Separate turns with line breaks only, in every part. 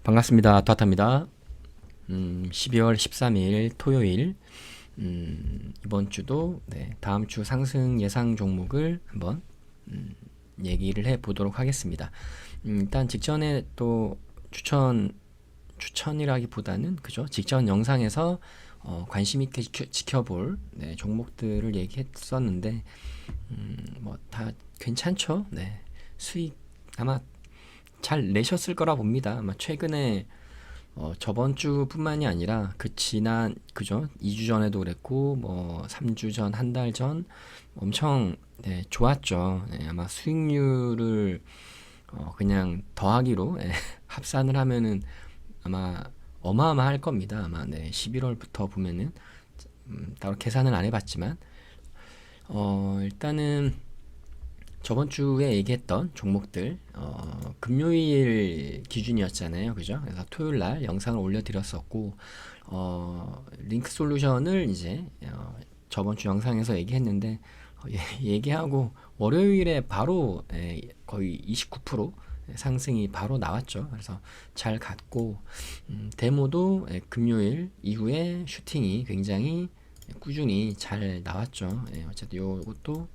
반갑습니다. 도하타입니다. 12월 13일 토요일, 이번 주도 다음 주 상승 예상 종목을 한번 얘기를 해 보도록 하겠습니다. 일단 직전에 또 추천이라기보다는 그죠? 직전 영상에서 관심 있게 지켜볼 종목들을 얘기했었는데 뭐 다 괜찮죠? 수익 아마 잘 내셨을 거라 봅니다. 아마 최근에 저번 주뿐만이 아니라 그 지난 그죠? 2주 전에도 그랬고 뭐 3주 전, 한 달 전 엄청 좋았죠. 아마 수익률을 그냥 더하기로 합산을 하면은 아마 어마어마할 겁니다. 아마 11월부터 보면은 따로 계산을 안 해봤지만 일단은 저번 주에 얘기했던 종목들 금요일 기준이었잖아요, 그죠? 그래서 토요일 날 영상을 올려드렸었고 링크 솔루션을 이제 저번 주 영상에서 얘기했는데 얘기하고 월요일에 바로 거의 29% 상승이 바로 나왔죠. 그래서 잘 갔고 데모도 금요일 이후에 슈팅이 굉장히 꾸준히 잘 나왔죠. 어쨌든 요것도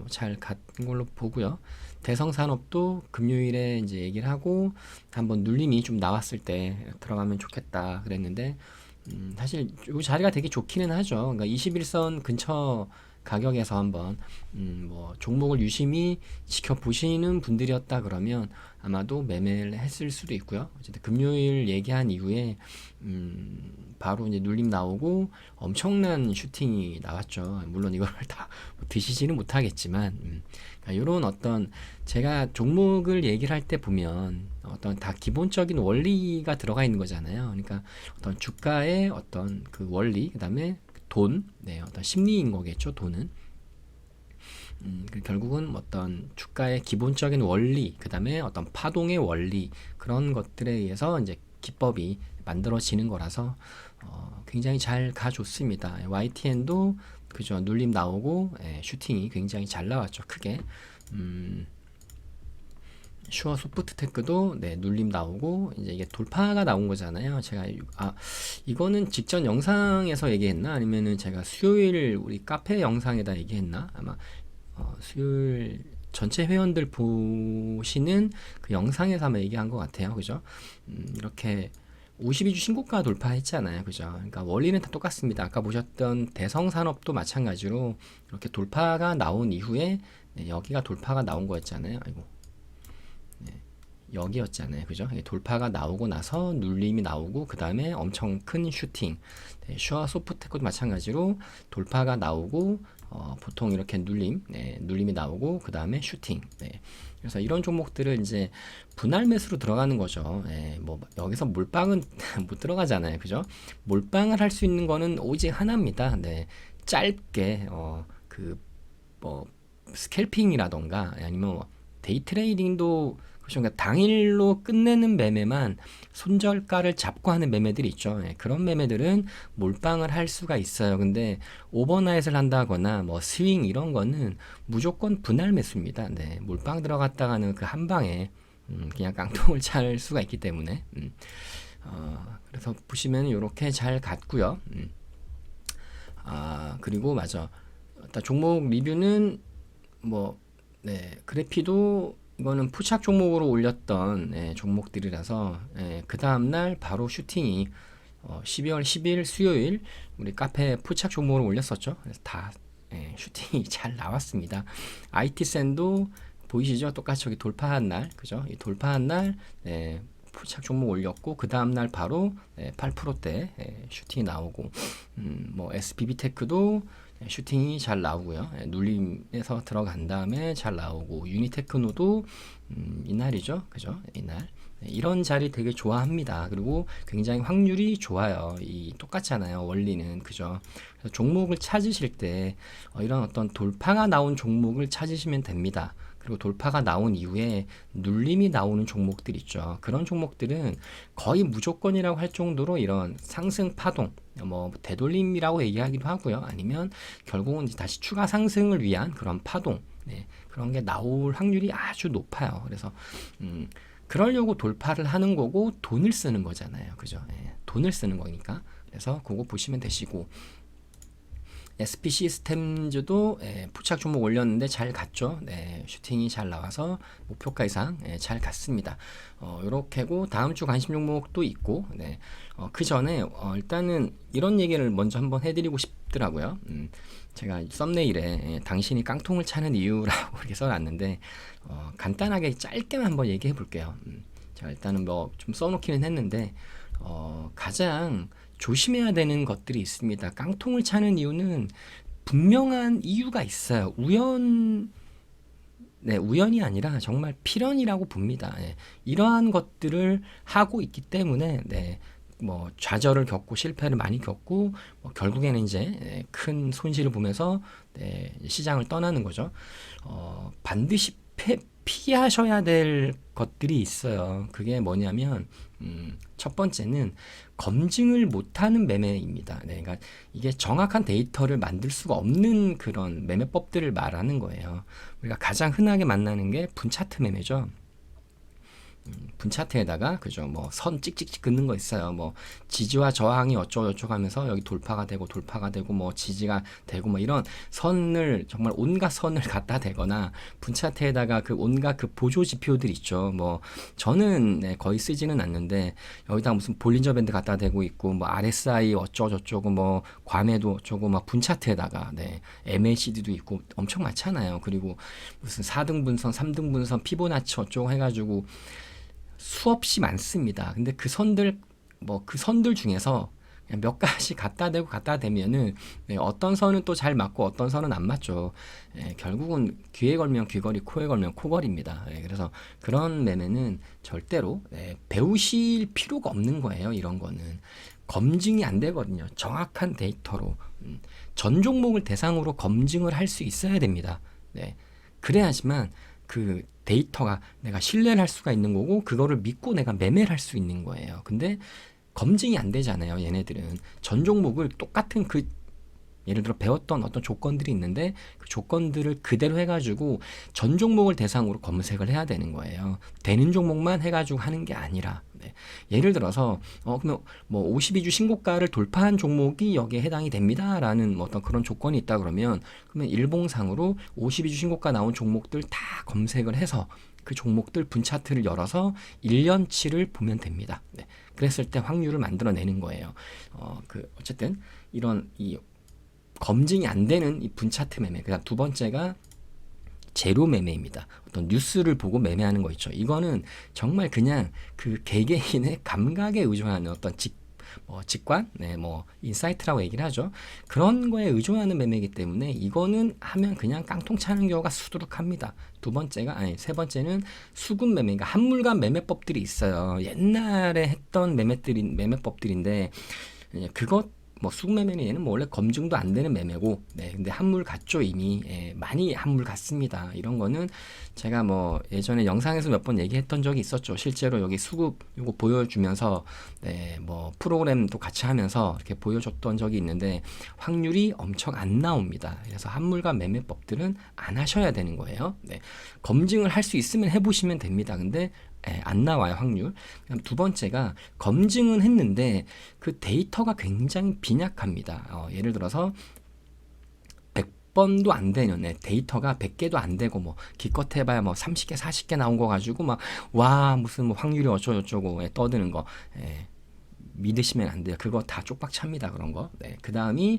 잘 갔던 걸로 보고요. 대성산업도 금요일에 이제 얘기를 하고 한번 눌림이 좀 나왔을 때 들어가면 좋겠다 그랬는데 사실 이 자리가 되게 좋기는 하죠. 그러니까 21선 근처 가격에서 한번 뭐 종목을 유심히 지켜보시는 분들이었다 그러면 아마도 매매를 했을 수도 있고요. 어쨌든 금요일 얘기한 이후에 바로 이제 눌림 나오고 엄청난 슈팅이 나왔죠. 물론 이걸 다 드시지는 못하겠지만 이런 어떤 제가 종목을 얘기를 할 때 보면 어떤 다 기본적인 원리가 들어가 있는 거잖아요. 그러니까 어떤 주가의 어떤 그 원리, 그다음에 돈, 어떤 심리인 거겠죠. 돈은 결국은 어떤 주가의 기본적인 원리, 그 다음에 어떤 파동의 원리 그런 것들에 의해서 이제 기법이 만들어지는 거라서 굉장히 잘 가줬습니다. YTN도 그죠, 눌림 나오고 슈팅이 굉장히 잘 나왔죠. 크게 슈어 소프트테크도 눌림 나오고 이제 이게 돌파가 나온 거잖아요. 제가 이거는 직전 영상에서 얘기했나 아니면은 제가 수요일 우리 카페 영상에다 얘기했나 아마 수요일 전체 회원들 보시는 그 영상에서 아마 얘기한 것 같아요. 그죠? 이렇게 52주 신고가 돌파했잖아요. 그죠? 그러니까 원리는 다 똑같습니다. 아까 보셨던 대성산업도 마찬가지로 이렇게 돌파가 나온 이후에 여기가 돌파가 나온 거였잖아요. 아이고. 여기였잖아요. 그죠? 돌파가 나오고 나서 눌림이 나오고 그 다음에 엄청 큰 슈팅. 슈아 소프트테크도 마찬가지로 돌파가 나오고 보통 이렇게 눌림이 나오고 그 다음에 슈팅. 그래서 이런 종목들을 이제 분할 매수로 들어가는 거죠. 뭐 여기서 몰빵은 못 들어가잖아요. 그죠? 몰빵을 할 수 있는 거는 오직 하나입니다. 짧게 뭐 스캘핑이라던가 아니면 뭐 데이 트레이딩도 그렇죠. 그러니까 당일로 끝내는 매매만 손절가를 잡고 하는 매매들이 있죠. 그런 매매들은 몰빵을 할 수가 있어요. 근데 오버나잇을 한다거나 뭐 스윙 이런 거는 무조건 분할 매수입니다. 몰빵 들어갔다가는 그 한 방에 그냥 깡통을 찰 수가 있기 때문에 그래서 보시면 이렇게 잘 갔고요. 그리고 맞아. 일단 종목 리뷰는 뭐 그래피도 이거는 포착 종목으로 올렸던 종목들이라서 그 다음날 바로 슈팅이 12월 10일 수요일 우리 카페 포착 종목으로 올렸었죠. 그래서 다 슈팅이 잘 나왔습니다. IT센도 보이시죠? 똑같이 여기 돌파한 날, 그죠? 이 돌파한 날 포착 종목 올렸고 그 다음날 바로 8%대 슈팅이 나오고 뭐 SBB테크도 슈팅이 잘 나오고요. 눌림에서 들어간 다음에 잘 나오고 유니테크노도 이날이죠. 그죠? 이날. 이런 자리 되게 좋아합니다. 그리고 굉장히 확률이 좋아요. 똑같잖아요. 원리는. 그죠? 그래서 종목을 찾으실 때 이런 어떤 돌파가 나온 종목을 찾으시면 됩니다. 그리고 돌파가 나온 이후에 눌림이 나오는 종목들 있죠. 그런 종목들은 거의 무조건이라고 할 정도로 이런 상승 파동, 뭐 되돌림이라고 얘기하기도 하고요. 아니면 결국은 다시 추가 상승을 위한 그런 파동, 그런 게 나올 확률이 아주 높아요. 그래서 그러려고 돌파를 하는 거고 돈을 쓰는 거잖아요. 그죠? 예, 돈을 쓰는 거니까. 그래서 그거 보시면 되시고 SP 시스템즈도 포착 종목 올렸는데 잘 갔죠. 네, 슈팅이 잘 나와서 목표가 이상 잘 갔습니다. 요렇게고 다음 주 관심 종목도 있고 네, 그 전에 일단은 이런 얘기를 먼저 한번 해드리고 싶더라고요. 제가 썸네일에 당신이 깡통을 차는 이유라고 이렇게 써놨는데 간단하게 짧게만 한번 얘기해 볼게요. 제가 일단은 뭐 좀 써놓기는 했는데 가장 조심해야 되는 것들이 있습니다. 깡통을 차는 이유는 분명한 이유가 있어요. 우연이 아니라 정말 필연이라고 봅니다. 예, 이러한 것들을 하고 있기 때문에 뭐 좌절을 겪고 실패를 많이 겪고 뭐 결국에는 이제 큰 손실을 보면서 시장을 떠나는 거죠. 반드시 피하셔야 될 것들이 있어요. 그게 뭐냐면 첫 번째는 검증을 못하는 매매입니다. 그러니까 이게 정확한 데이터를 만들 수가 없는 그런 매매법들을 말하는 거예요. 우리가 가장 흔하게 만나는 게 분차트 매매죠. 분차트에다가 그죠 뭐 선 찍찍찍 긋는 거 있어요. 뭐 지지와 저항이 어쩌고저쩌고 하면서 여기 돌파가 되고 뭐 지지가 되고 뭐 이런 선을 정말 온갖 선을 갖다 대거나 분차트에다가 그 온갖 그 보조 지표들 있죠. 뭐 저는 거의 쓰지는 않는데 여기다 무슨 볼린저 밴드 갖다 대고 있고 뭐 RSI 어쩌고저쩌고 뭐 과매도 어쩌고 막 분차트에다가 MACD도 있고 엄청 많잖아요. 그리고 무슨 4등분선 3등분선 피보나치 어쩌고 해가지고 수없이 많습니다. 근데 그 선들 중에서 그냥 몇 가지 갖다 대면은 어떤 선은 또 잘 맞고 어떤 선은 안 맞죠. 결국은 귀에 걸면 귀걸이, 코에 걸면 코걸이입니다. 그래서 그런 매매는 절대로 배우실 필요가 없는 거예요. 이런 거는 검증이 안 되거든요. 정확한 데이터로 전 종목을 대상으로 검증을 할 수 있어야 됩니다. 그래야지만 그 데이터가 내가 신뢰를 할 수가 있는 거고 그거를 믿고 내가 매매를 할 수 있는 거예요. 근데 검증이 안 되잖아요. 얘네들은 전 종목을 똑같은 그 예를 들어 배웠던 어떤 조건들이 있는데 그 조건들을 그대로 해가지고 전 종목을 대상으로 검색을 해야 되는 거예요. 되는 종목만 해가지고 하는 게 아니라 예를 들어서 그러면 뭐 52주 신고가를 돌파한 종목이 여기에 해당이 됩니다라는 뭐 어떤 그런 조건이 있다 그러면 일봉상으로 52주 신고가 나온 종목들 다 검색을 해서 그 종목들 분차트를 열어서 1년치를 보면 됩니다. 그랬을 때 확률을 만들어내는 거예요. 어쨌든 이런 이 검증이 안 되는 이 분차트 매매. 그다음 두 번째가 제로 매매입니다. 어떤 뉴스를 보고 매매하는 거 있죠. 이거는 정말 그냥 그 개개인의 감각에 의존하는 어떤 직관, 뭐 인사이트라고 얘기를 하죠. 그런 거에 의존하는 매매이기 때문에 이거는 하면 그냥 깡통 차는 경우가 수두룩합니다. 세 번째는 수급 매매, 그러니까 한물간 매매법들이 있어요. 옛날에 했던 매매법들인데 그것 뭐 수급 매매는 얘는 뭐 원래 검증도 안 되는 매매고, 근데 한물 갔죠 이미. 많이 한물 갔습니다. 이런 거는 제가 뭐 예전에 영상에서 몇 번 얘기했던 적이 있었죠. 실제로 여기 수급 이거 보여주면서, 뭐 프로그램도 같이 하면서 이렇게 보여줬던 적이 있는데 확률이 엄청 안 나옵니다. 그래서 한물과 매매법들은 안 하셔야 되는 거예요. 검증을 할 수 있으면 해보시면 됩니다. 근데 안 나와요, 확률. 두 번째가 검증은 했는데 그 데이터가 굉장히 빈약합니다. 예를 들어서 100번도 안 되는 데이터가 100개도 안 되고 뭐 기껏 해봐야 뭐 30개, 40개 나온 거 가지고 막 와 무슨 뭐 확률이 어쩌고저쩌고 떠드는 거 믿으시면 안 돼요. 그거 다 쪽박 찹니다. 그런 거. 그 다음이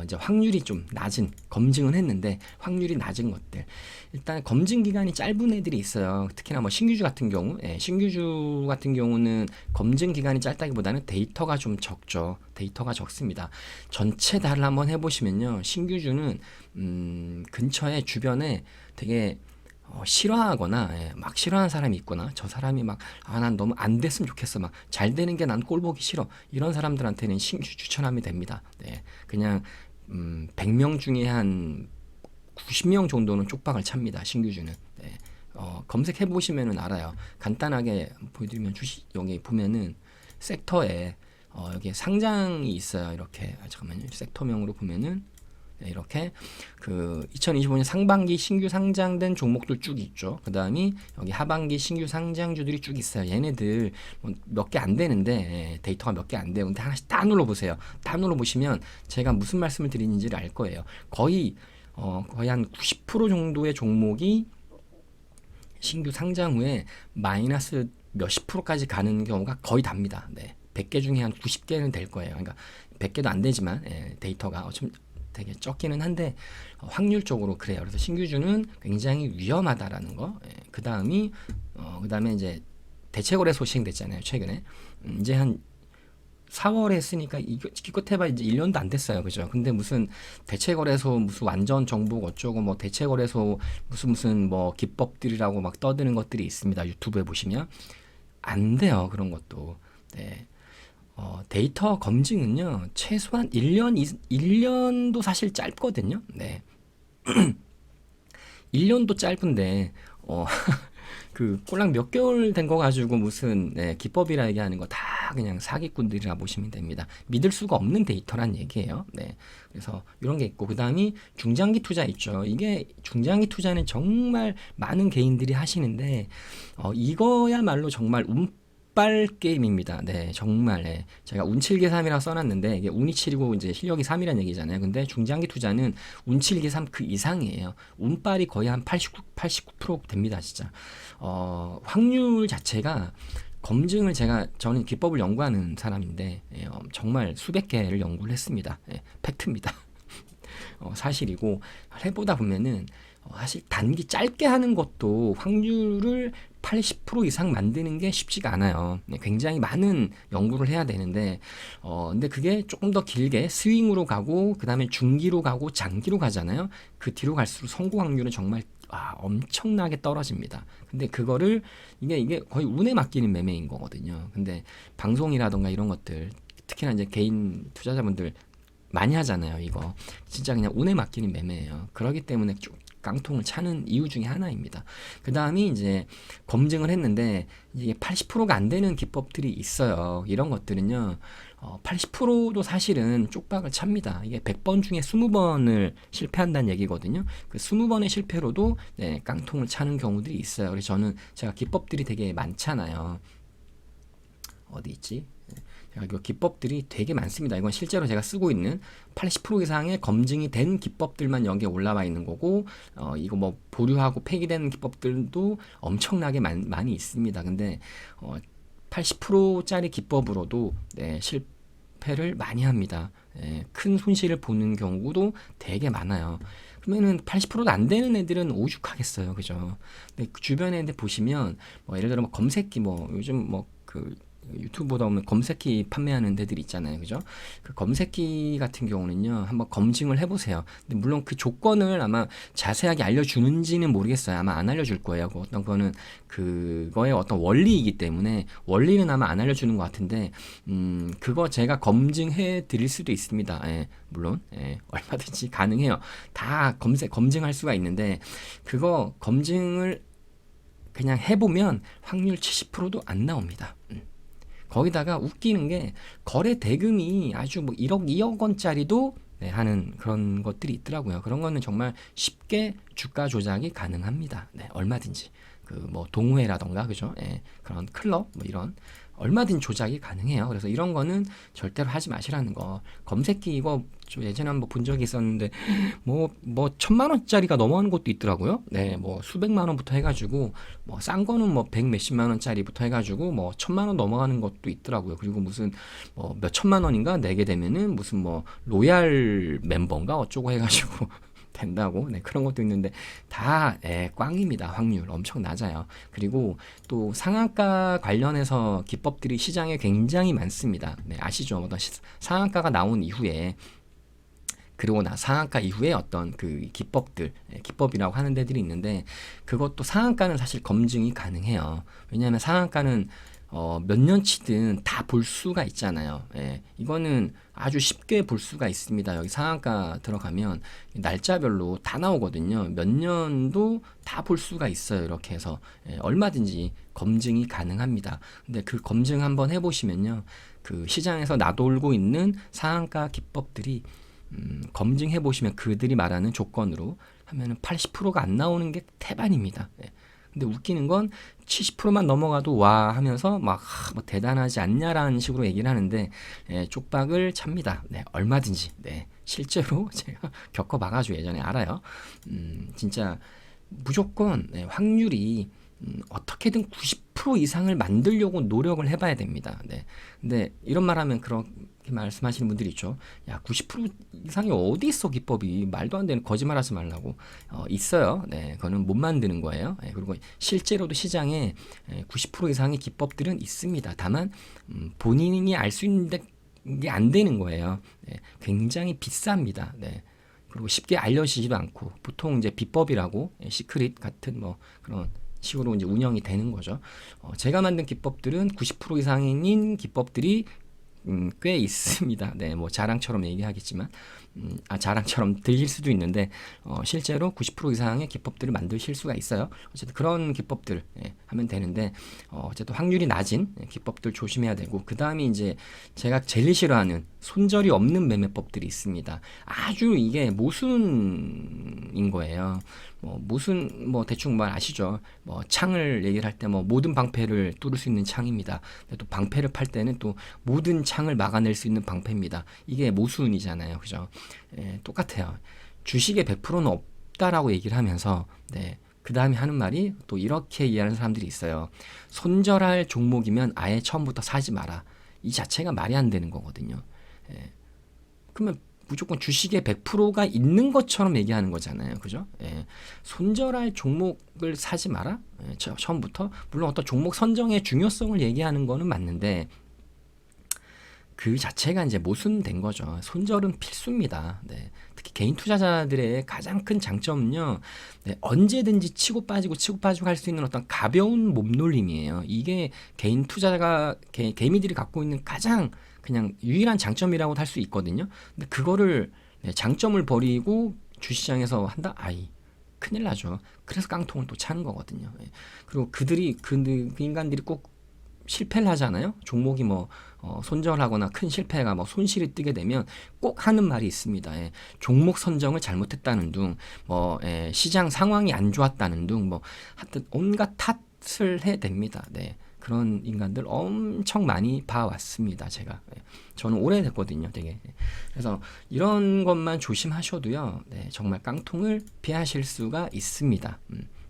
이제 확률이 좀 낮은 검증은 했는데 확률이 낮은 것들. 일단 검증 기간이 짧은 애들이 있어요. 특히나 뭐 신규주 같은 경우는 검증 기간이 짧다기보다는 데이터가 좀 적죠. 데이터가 적습니다. 전체 다를 한번 해보시면요. 신규주는 근처에 주변에 되게 싫어하거나 막 싫어하는 사람이 있거나 저 사람이 막 난 너무 안 됐으면 좋겠어 막 잘 되는 게 난 꼴 보기 싫어 이런 사람들한테는 신규 추천하면 됩니다. 그냥 100명 중에 한 90명 정도는 쪽박을 찹니다. 신규주는. 검색해 보시면은 알아요. 간단하게 보여드리면 여기 보면은 섹터에 여기 상장이 있어요. 이렇게 잠깐만요. 섹터명으로 보면은 네, 이렇게 그 2025년 상반기 신규 상장된 종목들 쭉 있죠. 그 다음이 여기 하반기 신규 상장주들이 쭉 있어요. 얘네들 몇 개 안 되는데 데이터가 몇 개 안 돼요. 근데 하나씩 다 눌러보세요. 다 눌러보시면 제가 무슨 말씀을 드리는지를 알 거예요. 거의 한 90% 정도의 종목이 신규 상장 후에 마이너스 몇십 프로까지 가는 경우가 거의 답니다. 네. 100개 중에 한 90개는 될 거예요. 그러니까 100개도 안 되지만 데이터가 좀 되게 적기는 한데 확률적으로 그래요. 그래서 신규주는 굉장히 위험하다라는 거. 그 다음에 이제 대체거래소 시행됐잖아요. 최근에 이제 한 4월에 했으니까 이거 기껏 해봐 이제 1년도 안 됐어요. 그죠? 근데 무슨 대체거래소 무슨 완전 정복 어쩌고 뭐 대체거래소 무슨 뭐 기법들이라고 막 떠드는 것들이 있습니다. 유튜브에 보시면 안 돼요. 그런 것도. 네. 데이터 검증은요. 최소한 1년도 사실 짧거든요. 네. 1년도 짧은데 그 꼴랑 몇 개월 된 거 가지고 무슨 기법이라 얘기하는 거 다 그냥 사기꾼들이라 보시면 됩니다. 믿을 수가 없는 데이터란 얘기예요. 네. 그래서 이런 게 있고 그다음이 중장기 투자 있죠. 이게 중장기 투자는 정말 많은 개인들이 하시는데 이거야말로 정말 운빨 게임입니다. 네, 정말. 네. 제가 운칠기 3이라고 써놨는데 이게 운이 7이고 이제 실력이 3이라는 얘기잖아요. 근데 중장기 투자는 운칠기 3 그 이상이에요. 운빨이 거의 한 89% 됩니다, 진짜. 확률 자체가 검증을 저는 기법을 연구하는 사람인데 정말 수백 개를 연구를 했습니다. 팩트입니다. 사실이고 해보다 보면은 사실 단기 짧게 하는 것도 확률을 80% 이상 만드는 게 쉽지가 않아요. 굉장히 많은 연구를 해야 되는데 근데 그게 조금 더 길게 스윙으로 가고 그 다음에 중기로 가고 장기로 가잖아요. 그 뒤로 갈수록 성공 확률은 정말 엄청나게 떨어집니다. 근데 그거를 이게 거의 운에 맡기는 매매인 거거든요. 근데 방송이라던가 이런 것들 특히나 이제 개인 투자자분들 많이 하잖아요. 이거 진짜 그냥 운에 맡기는 매매예요. 그렇기 때문에 쭉 깡통을 차는 이유 중에 하나입니다. 그 다음이 이제 검증을 했는데 이게 80%가 안 되는 기법들이 있어요. 이런 것들은요. 80%도 사실은 쪽박을 찹니다. 이게 100번 중에 20번을 실패한다는 얘기거든요. 그 20번의 실패로도 깡통을 차는 경우들이 있어요. 그래서 제가 기법들이 되게 많잖아요. 어디 있지? 이 기법들이 되게 많습니다. 이건 실제로 제가 쓰고 있는 80% 이상의 검증이 된 기법들만 여기에 올라와 있는 거고 이거 뭐 보류하고 폐기된 기법들도 엄청나게 많이 있습니다. 근데 80%짜리 기법으로도 실패를 많이 합니다. 큰 손실을 보는 경우도 되게 많아요. 그러면은 80%도 안 되는 애들은 오죽하겠어요. 그죠? 근데 그 주변에 보시면 예를 들어 검색기 요즘 유튜브 보다 보면 검색기 판매하는 데들 있잖아요. 그죠? 그 검색기 같은 경우는요. 한번 검증을 해보세요. 근데 물론 그 조건을 아마 자세하게 알려주는지는 모르겠어요. 아마 안 알려줄 거예요. 어떤 거는 그거의 어떤 원리이기 때문에 원리는 아마 안 알려주는 것 같은데 그거 제가 검증해 드릴 수도 있습니다. 물론 얼마든지 가능해요. 다 검증할 수가 있는데 그거 검증을 그냥 해보면 확률 70%도 안 나옵니다. 거기다가 웃기는 게 거래 대금이 아주 1억, 2억 원짜리도 하는 그런 것들이 있더라고요. 그런 거는 정말 쉽게 주가 조작이 가능합니다. 얼마든지. 동호회라던가, 그죠? 그런 클럽, 이런. 얼마든 조작이 가능해요. 그래서 이런 거는 절대로 하지 마시라는 거. 검색기 이거 좀 예전에 한번 본 적이 있었는데, 1,000만 원짜리가 넘어가는 것도 있더라고요. 수백만 원부터 해가지고, 싼 거는 100 몇십만 원짜리부터 해가지고, 1,000만 원 넘어가는 것도 있더라고요. 그리고 무슨, 몇 천만 원인가 내게 되면은 무슨 로얄 멤버인가 어쩌고 해가지고, 된다고 그런 것도 있는데 다 꽝입니다. 확률 엄청 낮아요. 그리고 또 상한가 관련해서 기법들이 시장에 굉장히 많습니다. 아시죠? 상한가가 나온 이후에 그리고 상한가 이후에 어떤 그 기법이라고 하는 데들이 있는데 그것도 상한가는 사실 검증이 가능해요. 왜냐하면 상한가는 몇 년치든 다 볼 수가 있잖아요. 이거는 아주 쉽게 볼 수가 있습니다. 여기 상한가 들어가면 날짜별로 다 나오거든요. 몇 년도 다 볼 수가 있어요. 이렇게 해서 얼마든지 검증이 가능합니다. 근데 그 검증 한번 해보시면요. 그 시장에서 나돌고 있는 상한가 기법들이 검증해 보시면 그들이 말하는 조건으로 하면은 80%가 안 나오는 게 태반입니다. 네. 근데 웃기는 건 70%만 넘어가도 와 하면서 막 뭐 대단하지 않냐라는 식으로 얘기를 하는데 쪽박을 찹니다. 네, 얼마든지. 네, 실제로 제가 겪어봐가지고 예전에 알아요. 진짜 무조건 확률이 어떻게든 90% 이상을 만들려고 노력을 해봐야 됩니다. 네. 근데 이런 말하면 그렇게 말씀하시는 분들이 있죠. 야, 90% 이상이 어디 있어 기법이 말도 안 되는 거짓말하지 말라고. 있어요. 네, 그거는 못 만드는 거예요. 그리고 실제로도 시장에 90% 이상의 기법들은 있습니다. 다만 본인이 알 수 있는데 게 안 되는 거예요. 네, 굉장히 비쌉니다. 네. 그리고 쉽게 알려지지도 않고 보통 이제 비법이라고 시크릿 같은 뭐 그런 식으로 이제 운영이 되는 거죠. 제가 만든 기법들은 90% 이상인 기법들이 꽤 있습니다. 네, 뭐 자랑처럼 얘기하겠지만, 자랑처럼 들릴 수도 있는데, 실제로 90% 이상의 기법들을 만드실 수가 있어요. 어쨌든 그런 기법들 하면 되는데, 어쨌든 확률이 낮은 기법들 조심해야 되고, 그 다음에 이제 제가 제일 싫어하는 손절이 없는 매매법들이 있습니다. 아주 이게 모순인 거예요. 모순 뭐 대충 말 아시죠? 뭐 창을 얘기를 할 때 뭐 모든 방패를 뚫을 수 있는 창입니다. 근데 또 방패를 팔 때는 또 모든 창을 막아낼 수 있는 방패입니다. 이게 모순이잖아요, 그죠? 똑같아요. 주식의 100%는 없다라고 얘기를 하면서 그 다음에 하는 말이 또 이렇게 이해하는 사람들이 있어요. 손절할 종목이면 아예 처음부터 사지 마라. 이 자체가 말이 안 되는 거거든요. 그러면 무조건 주식의 100%가 있는 것처럼 얘기하는 거잖아요. 그죠? 손절할 종목을 사지 마라? 처음부터. 물론 어떤 종목 선정의 중요성을 얘기하는 거는 맞는데, 그 자체가 이제 모순된 거죠. 손절은 필수입니다. 네. 특히 개인 투자자들의 가장 큰 장점은요, 언제든지 치고 빠지고 할 수 있는 어떤 가벼운 몸놀림이에요. 이게 개인 투자자가, 개미들이 갖고 있는 가장 그냥 유일한 장점이라고 할 수 있거든요. 근데 그거를 장점을 버리고 주시장에서 한다? 아이, 큰일 나죠. 그래서 깡통을 또 차는 거거든요. 그리고 그 인간들이 꼭 실패를 하잖아요. 종목이 뭐 손절하거나 큰 실패가 뭐 손실이 뜨게 되면 꼭 하는 말이 있습니다. 종목 선정을 잘못했다는 둥, 시장 상황이 안 좋았다는 둥, 뭐 하여튼 온갖 탓을 해댑니다. 네. 그런 인간들 엄청 많이 봐왔습니다. 제가. 저는 오래됐거든요. 되게. 그래서 이런 것만 조심하셔도요. 정말 깡통을 피하실 수가 있습니다.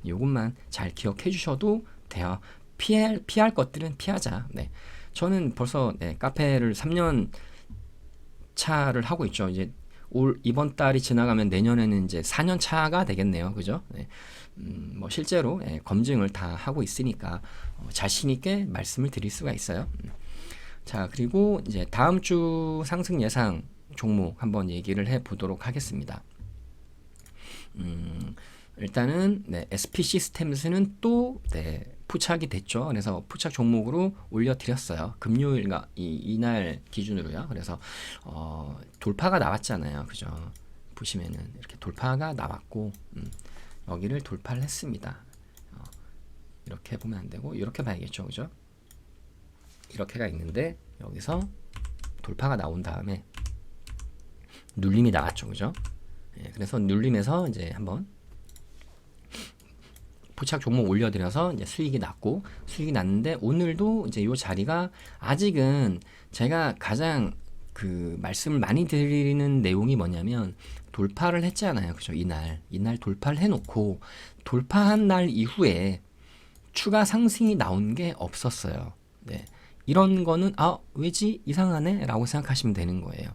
요것만 잘 기억해 주셔도 돼요. 피할 것들은 피하자. 네. 저는 벌써 카페를 3년 차를 하고 있죠. 이제 이번 달이 지나가면 내년에는 이제 4년 차가 되겠네요. 그죠? 뭐 실제로 검증을 다 하고 있으니까 자신 있게 말씀을 드릴 수가 있어요. 자, 그리고 이제 다음 주 상승 예상 종목 한번 얘기를 해 보도록 하겠습니다. 일단은 SP 시스템스는 또 포착이 됐죠. 그래서 포착 종목으로 올려드렸어요. 금요일과 이날 기준으로요. 그래서 돌파가 나왔잖아요. 그죠? 보시면은 이렇게 돌파가 나왔고 여기를 돌파를 했습니다. 이렇게 보면 안 되고 이렇게 봐야겠죠. 그죠? 이렇게가 있는데 여기서 돌파가 나온 다음에 눌림이 나왔죠. 그죠? 그래서 눌림에서 이제 한번 포착 종목 올려드려서 이제 수익이 났는데 오늘도 이제 이 자리가 아직은 제가 가장 그 말씀을 많이 드리는 내용이 뭐냐면 돌파를 했잖아요. 그죠? 이날 돌파를 해놓고 돌파한 날 이후에 추가 상승이 나온 게 없었어요. 네. 이런 거는 왜지? 이상하네? 라고 생각하시면 되는 거예요.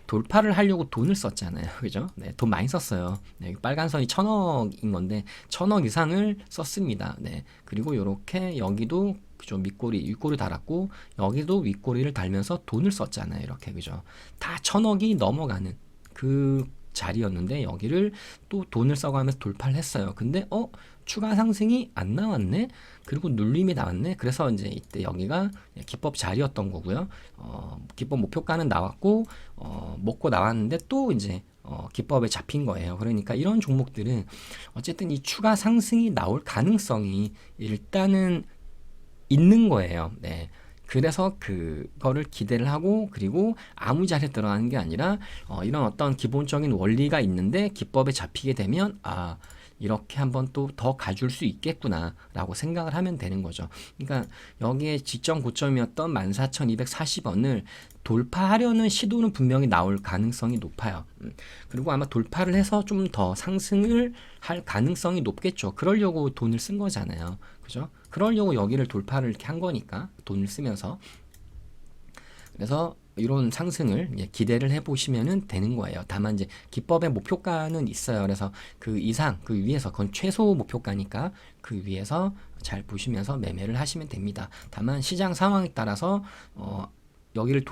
돌파를 하려고 돈을 썼잖아요. 그죠? 돈 많이 썼어요. 빨간 선이 1000억인 건데 1000억 이상을 썼습니다. 그리고 요렇게 여기도 그죠? 윗꼬리 달았고 여기도 윗꼬리를 달면서 돈을 썼잖아요. 이렇게 그죠? 다 1000억이 넘어가는 그 자리였는데 여기를 또 돈을 써가면서 돌파를 했어요. 근데 추가 상승이 안 나왔네. 그리고 눌림이 나왔네. 그래서 이제 이때 여기가 기법 자리였던 거고요. 기법 목표가는 나왔고 먹고 나왔는데 또 이제 기법에 잡힌 거예요. 그러니까 이런 종목들은 어쨌든 이 추가 상승이 나올 가능성이 일단은 있는 거예요. 그래서 그거를 기대를 하고 그리고 아무 자리에 들어가는 게 아니라 이런 어떤 기본적인 원리가 있는데 기법에 잡히게 되면 이렇게 한번 또 더 가줄 수 있겠구나라고 생각을 하면 되는 거죠. 그러니까 여기에 지점 고점이었던 14,240원을 돌파하려는 시도는 분명히 나올 가능성이 높아요. 그리고 아마 돌파를 해서 좀 더 상승을 할 가능성이 높겠죠. 그러려고 돈을 쓴 거잖아요. 그죠? 그러려고 여기를 돌파를 이렇게 한 거니까 돈을 쓰면서. 그래서 이런 상승을 기대를 해보시면 되는 거예요. 다만 이제 기법의 목표가는 있어요. 그래서 그 이상, 그 위에서, 그건 최소 목표가니까 그 위에서 잘 보시면서 매매를 하시면 됩니다. 다만 시장 상황에 따라서 여기를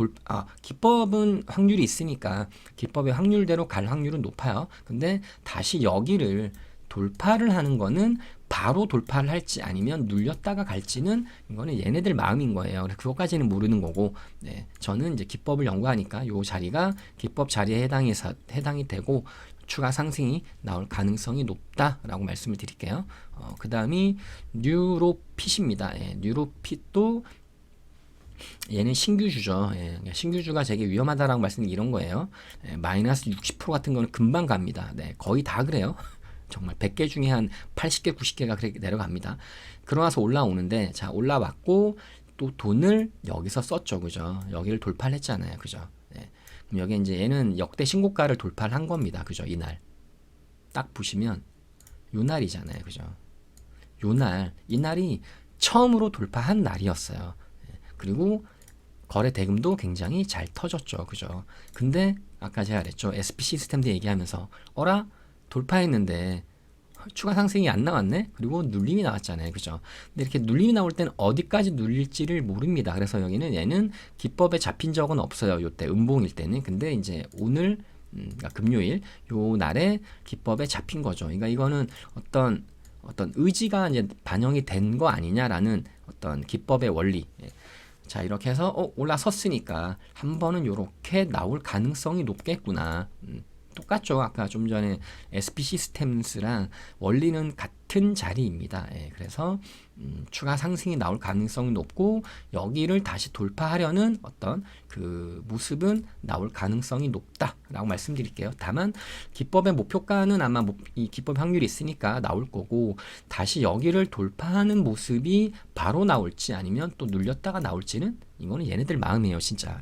기법은 확률이 있으니까 기법의 확률대로 갈 확률은 높아요. 근데 다시 여기를 돌파를 하는 거는 바로 돌파를 할지 아니면 눌렸다가 갈지는 이거는 얘네들 마음인 거예요. 그래서 그것까지는 모르는 거고, 네, 저는 이제 기법을 연구하니까 요 자리가 기법 자리에 해당이 되고 추가 상승이 나올 가능성이 높다라고 말씀을 드릴게요. 그 다음이 뉴로핏입니다. 뉴로핏도 얘는 신규주죠. 신규주가 되게 위험하다라고 말씀드린 이런 거예요. 마이너스 60% 같은 거는 금방 갑니다. 네, 거의 다 그래요. 정말 100개 중에 한 80개, 90개가 그렇게 내려갑니다. 그러나서 올라오는데, 자, 올라왔고, 또 돈을 여기서 썼죠. 그죠? 여기를 돌파를 했잖아요. 그죠? 네. 그럼 여기 이제 얘는 역대 신고가를 돌파를 한 겁니다. 그죠? 이날. 딱 보시면, 요 날이잖아요. 그죠? 이날이 처음으로 돌파한 날이었어요. 그리고 거래 대금도 굉장히 잘 터졌죠. 그죠? 근데, 아까 제가 그랬죠. SP 시스템도 얘기하면서, 돌파했는데 추가 상승이 안 나왔네? 그리고 눌림이 나왔잖아요. 그죠? 근데 이렇게 눌림이 나올 때는 어디까지 눌릴지를 모릅니다. 그래서 여기는 얘는 기법에 잡힌 적은 없어요. 요때 음봉일 때는. 근데 이제 오늘 그러니까 금요일 요 날에 기법에 잡힌 거죠. 그러니까 이거는 어떤 의지가 이제 반영이 된 거 아니냐라는 어떤 기법의 원리. 자, 이렇게 해서 올라섰으니까 한 번은 요렇게 나올 가능성이 높겠구나. 똑같죠. 아까 좀 전에 SP 시스템스랑 원리는 같은 자리입니다. 그래서 추가 상승이 나올 가능성이 높고 여기를 다시 돌파하려는 어떤 그 모습은 나올 가능성이 높다라고 말씀드릴게요. 다만 기법의 목표가는 아마 이 기법 확률이 있으니까 나올 거고 다시 여기를 돌파하는 모습이 바로 나올지 아니면 또 눌렸다가 나올지는 이거는 얘네들 마음이에요. 진짜.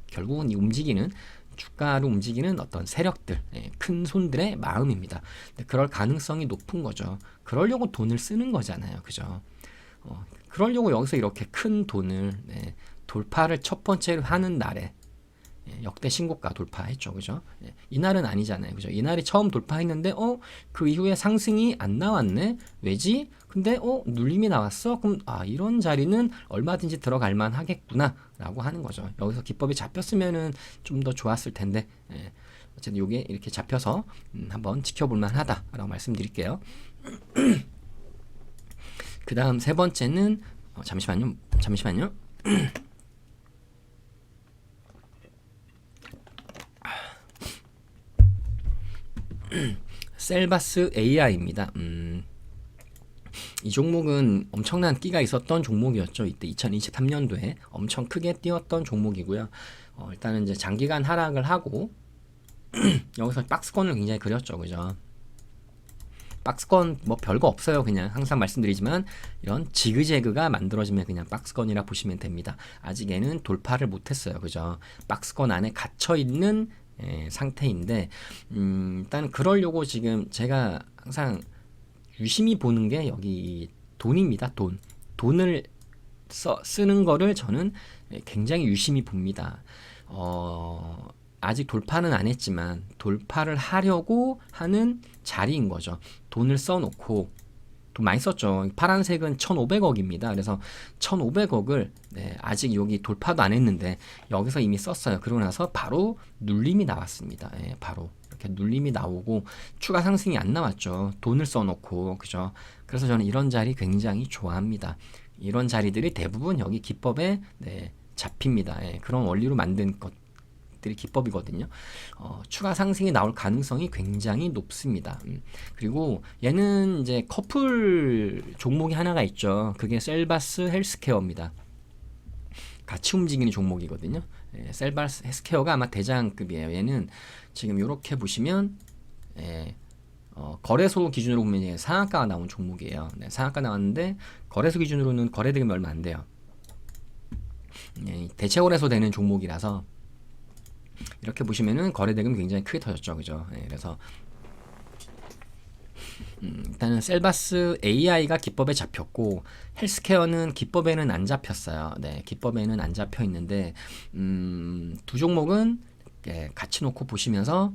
결국은 이 움직이는 주가로 움직이는 어떤 세력들, 큰 손들의 마음입니다. 그럴 가능성이 높은 거죠. 그러려고 돈을 쓰는 거잖아요. 그죠? 그러려고 여기서 이렇게 큰 돈을 돌파를 첫 번째로 하는 날에 역대 신고가 돌파했죠. 그죠? 이날은 아니잖아요. 그죠? 이날이 처음 돌파했는데 그 이후에 상승이 안 나왔네. 왜지? 근데 눌림이 나왔어. 그럼 이런 자리는 얼마든지 들어갈 만 하겠구나 라고 하는 거죠. 여기서 기법이 잡혔으면은 좀 더 좋았을 텐데 어쨌든 요게 이렇게 잡혀서 한번 지켜볼 만하다라고 말씀드릴게요. 그 다음 세 번째는 잠시만요. 셀바스 AI입니다. 이 종목은 엄청난 끼가 있었던 종목이었죠. 이때 2023년도에 엄청 크게 뛰었던 종목이고요. 일단은 이제 장기간 하락을 하고 여기서 박스권을 굉장히 그렸죠. 그죠? 박스권 뭐 별거 없어요. 그냥 항상 말씀드리지만 이런 지그재그가 만들어지면 그냥 박스권이라 보시면 됩니다. 아직 얘는 돌파를 못했어요. 그죠? 박스권 안에 갇혀있는 상태인데 일단 그러려고 지금 제가 항상 유심히 보는 게 여기 돈입니다. 돈을 쓰는 거를 저는 굉장히 유심히 봅니다. 아직 돌파는 안 했지만 돌파를 하려고 하는 자리인 거죠. 돈을 써놓고 돈 많이 썼죠. 파란색은 1,500억입니다. 그래서 1,500억을 아직 여기 돌파도 안 했는데 여기서 이미 썼어요. 그러고 나서 바로 눌림이 나왔습니다. 바로 이렇게 눌림이 나오고 추가 상승이 안 나왔죠. 돈을 써놓고. 그죠? 그래서 저는 이런 자리 굉장히 좋아합니다. 이런 자리들이 대부분 여기 기법에 잡힙니다. 그런 원리로 만든 것들이 기법이거든요. 추가 상승이 나올 가능성이 굉장히 높습니다. 그리고 얘는 이제 커플 종목이 하나가 있죠. 그게 셀바스 헬스케어입니다. 같이 움직이는 종목이거든요. 셀바스 헬스케어가 아마 대장급이에요. 얘는 지금 이렇게 보시면 거래소 기준으로 보면 이제 상한가가 나온 종목이에요. 네, 상한가 나왔는데 거래소 기준으로는 거래대금이 얼마 안 돼요. 대체 거래소 되는 종목이라서 이렇게 보시면은 거래대금이 굉장히 크게 터졌죠, 그죠? 그래서 일단은 셀바스 AI가 기법에 잡혔고 헬스케어는 기법에는 안 잡혔어요. 네, 기법에는 안 잡혀 있는데 두 종목은 같이 놓고 보시면서